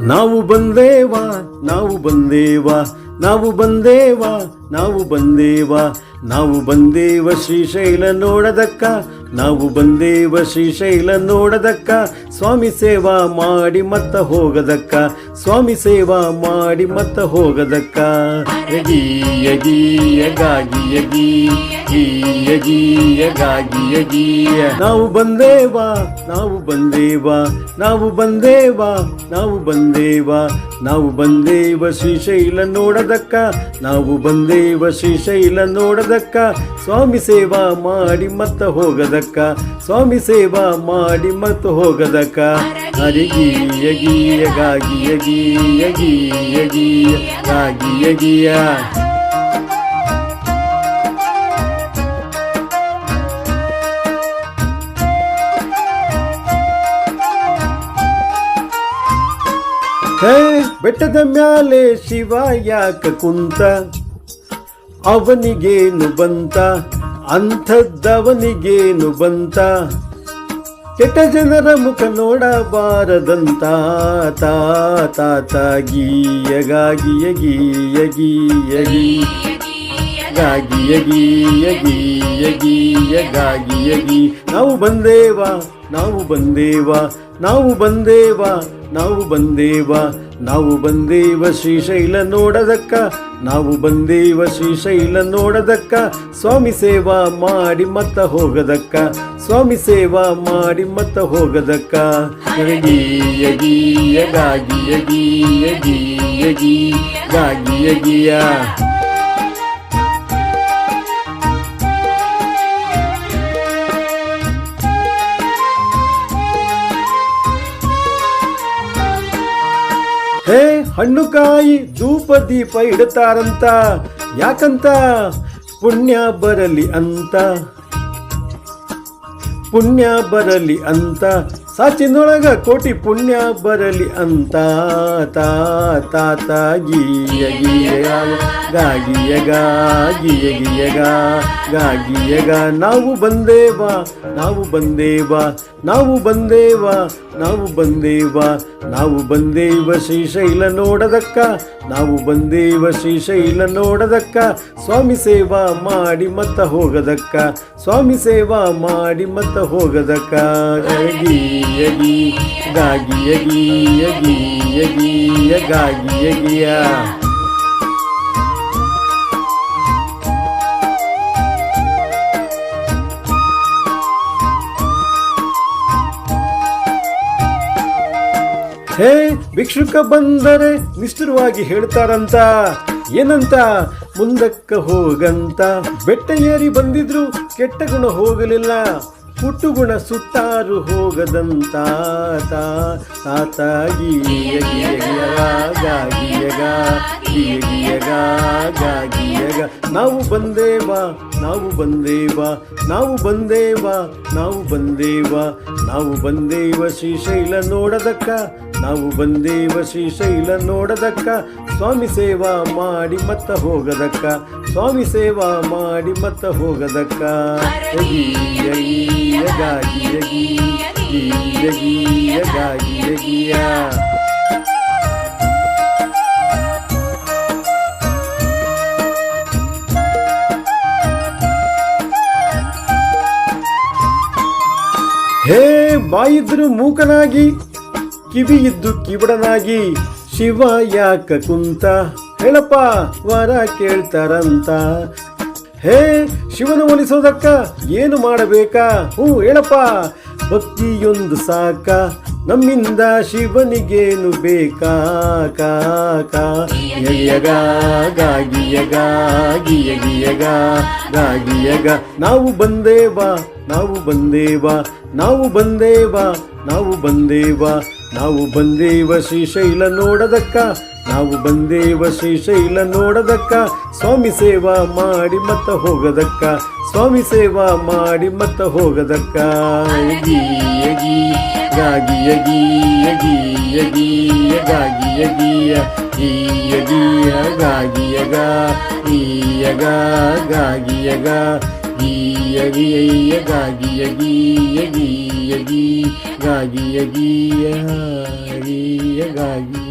ನಾವು ಬಂದೇವ ನಾವು ಬಂದೇವ ನಾವು ಬಂದೇವ ನಾವು ಬಂದೇವ ನಾವು ಬಂದೇವ ಶ್ರೀಶೈಲ ನೋಡದಕ್ಕ ನಾವು ಬಂದೇವ ಶ್ರೀಶೈಲ ನೋಡದಕ್ಕ ಸ್ವಾಮಿ ಸೇವಾ ಮಾಡಿ ಮತ್ತ ಹೋಗದಕ್ಕ ಸ್ವಾಮಿ ಸೇವಾ ಮಾಡಿ ಮತ್ತ ಹೋಗದಕ್ಕ ಯಗಿ ಯಗಿ ಯಗಾಗಿ ಯಗಿ ಯಗಿ ಯಗಾಗಿ ಯಗಿ ನಾವು ಬಂದೇವ ನಾವು ಬಂದೇವ ನಾವು ಬಂದೇವ ನಾವು ಬಂದೇವ ನಾವು ಬಂದೇವ ಶ್ರೀಶೈಲ ನೋಡದಕ್ಕ ನಾವು ಬಂದೇವ ಶ್ರೀಶೈಲ ನೋಡದಕ್ಕ ಸ್ವಾಮಿ ಸೇವಾ ಮಾಡಿ ಮತ್ತ ಹೋಗದಕ್ಕ ಸ್ವಾಮಿ ಸೇವಾ ಮಾಡಿ ಮತ್ತ ಹೋಗದಕ್ಕ ಹರಿಗಿ ಯಗಿ ಯಗಾಗಿ ಯಗಿ ಯಗಿ ಯಗಿ ಯಗಾಗಿ ಯಗಿಯ ಹೇ ಬೆಟ್ಟದ ಮ್ಯಾಲೆ ಶಿವ ಯಾಕ ಕುಂತ ಅವನಿಗೇನು ಬಂತ ಅಂಥದ್ದವನಿಗೇನು ಬಂತ ಕೆಟ್ಟ ಜನರ ಮುಖ ನೋಡಬಾರದಂತ ತಾ ತಾ ತಾ ಗೀಯಗಾಗಿ ಯಗಿ ಯಗಿ ಯಗಿ ಗಾಗಿ ಯಗಿ ಯಗಿ ಯಗಿ ಯಗಾಗಿ ಯಗಿ ನಾವು ಬಂದೇವ ನಾವು ಬಂದೇವ ನಾವು ಬಂದೇವ ನಾವು ಬಂದೇವ ನಾವು ಬಂದೇವ ಶ್ರೀಶೈಲ ನೋಡದಕ್ಕ ನಾವು ಬಂದೇವ ಶ್ರೀಶೈಲ ನೋಡದಕ್ಕ ಸ್ವಾಮಿ ಸೇವಾ ಮಾಡಿ ಮತ್ತ ಹೋಗದಕ್ಕ ಸ್ವಾಮಿ ಸೇವಾ ಮಾಡಿ ಮತ್ತ ಹೋಗದಕ್ಕ ಯಗಿ ಯಗಿ ಯಗಾಗಿ ಯಗಿ ಯಗಿ ಯಗಿ ಗಾಗಿ ಯಗಿಯ ಹೇ ಹಣ್ಣು ಕಾಯಿ ಧೂಪ ದೀಪ ಇಡ್ತಾರಂತ ಯಾಕಂತ ಪುಣ್ಯ ಬರಲಿ ಅಂತ ಪುಣ್ಯ ಬರಲಿ ಅಂತ ಸಾಚಿನೊಳಗ ಕೋಟಿ ಪುಣ್ಯ ಬರಲಿ ಅಂತ ತಾ ತಾ ತಾ ಗೀಯ ಗೀಯ ಗಾಗಿಯ ಗಾಗಿಯ ಗಿಯಗ ಗಾಗಿಯಗ ನಾವು ಬಂದೇವ ನಾವು ಬಂದೇವ ನಾವು ಬಂದೇವ ನಾವು ಬಂದೇವ ನಾವು ಬಂದೇವ ಶ್ರೀಶೈಲ ನೋಡದಕ್ಕ ನಾವು ಬಂದೇವ ಶ್ರೀಶೈಲ ನೋಡದಕ್ಕ ಸ್ವಾಮಿ ಸೇವಾ ಮಾಡಿ ಮತ್ತ ಹೋಗದಕ್ಕ ಸ್ವಾಮಿ ಸೇವಾ ಮಾಡಿ ಮತ್ತ ಹೋಗದಕ್ಕ ಯಗಿ ಯಗಿ ಗಾಗಿ ಯಗಿ ಯಗಿ ಯಗಿ ಯಗಾಗಿ ಯಗಿಯ ಹೇ ಭಿಕ್ಷುಕ ಬಂದರೆ ನಿಷ್ಠುರವಾಗಿ ಹೇಳ್ತಾರಂತ ಏನಂತ ಮುಂದಕ್ಕ ಹೋಗಂತ ಬೆಟ್ಟ ಏರಿ ಬಂದಿದ್ರು ಕೆಟ್ಟ ಗುಣ ಹೋಗಲಿಲ್ಲ ಹುಟ್ಟು ಗುಣ ಸುಟ್ಟಾರು ಹೋಗದಂತ ನಾವು ಬಂದೇವ ನಾವು ಬಂದೇವ ನಾವು ಬಂದೇವ ನಾವು ಬಂದೇವ ನಾವು ಬಂದೇವ ಶ್ರೀಶೈಲ ನೋಡದಕ್ಕ ನಾವು ಬಂದೇವ ಶ್ರೀಶೈಲ ನೋಡದಕ್ಕ ಸ್ವಾಮಿ ಸೇವಾ ಮಾಡಿ ಮತ್ತ ಹೋಗದಕ್ಕ ಸ್ವಾಮಿ ಸೇವಾ ಮಾಡಿ ಮತ್ತ ಹೋಗದಕ್ಕ ಯಗಿ ಯಗಿ ಯಗಾಗಿ ಯಗಿ ಯಗಿ ಯಗಾಗಿ ಯಗಿಯ ಹೇ ಬಾಯಿದ್ರು ಮೂಕನಾಗಿ ಕಿವಿ ಇದ್ದು ಕಿಬಡನಾಗಿ ಶಿವ ಯಾಕ ಕುಂತ ಹೇಳಪ್ಪ ವರ ಕೇಳ್ತಾರಂತ ಹೇ ಶಿವನ ಒಲಿಸೋದಕ್ಕ ಏನು ಮಾಡಬೇಕಾ ಹೇಳಪ್ಪ ಭಕ್ತಿಯೊಂದು ಸಾಕ ನಮ್ಮಿಂದ ಶಿವನಿಗೇನು ಬೇಕಾ ಕಾ ಕಾ ಯಗ ಗಾಗಿಯಗ ಗಿಯಗಿಯಗ ಗಾಗಿಯಗ ನಾವು ಬಂದೇವ ನಾವು ಬಂದೇವ ನಾವು ಬಂದೇವ ನಾವು ಬಂದೇವ ನಾವು ಬಂದೇವ ಶ್ರೀಶೈಲ ನೋಡದಕ್ಕ ನಾವು ಬಂದೇವ ಶ್ರೀಶೈಲ ನೋಡದಕ್ಕ ಸ್ವಾಮಿ ಸೇವಾ ಮಾಡಿ ಮತ್ತ ಹೋಗದಕ್ಕ ಸ್ವಾಮಿ ಸೇವಾ ಮಾಡಿ ಮತ್ತ ಹೋಗದಕ್ಕ ಯಗಿ ಯಗಿ ಗಾಗಿ ಯಗಿ ಯಗಿ ಯಗಿ ಯಗಾಗಿ ಯಗಿಯ ಈ ಯಗಿಯ ಗಾಗಿಯಗ ಈ ಯಗ ಗಾಗಿಯಗ ಈ ಯಗಿ ಯಗಾಗಿ ಯಗಿ ಯಗಿ ಯಗಿ ಗಾಗಿ ಯಗಿಯ ಗಾಗಿ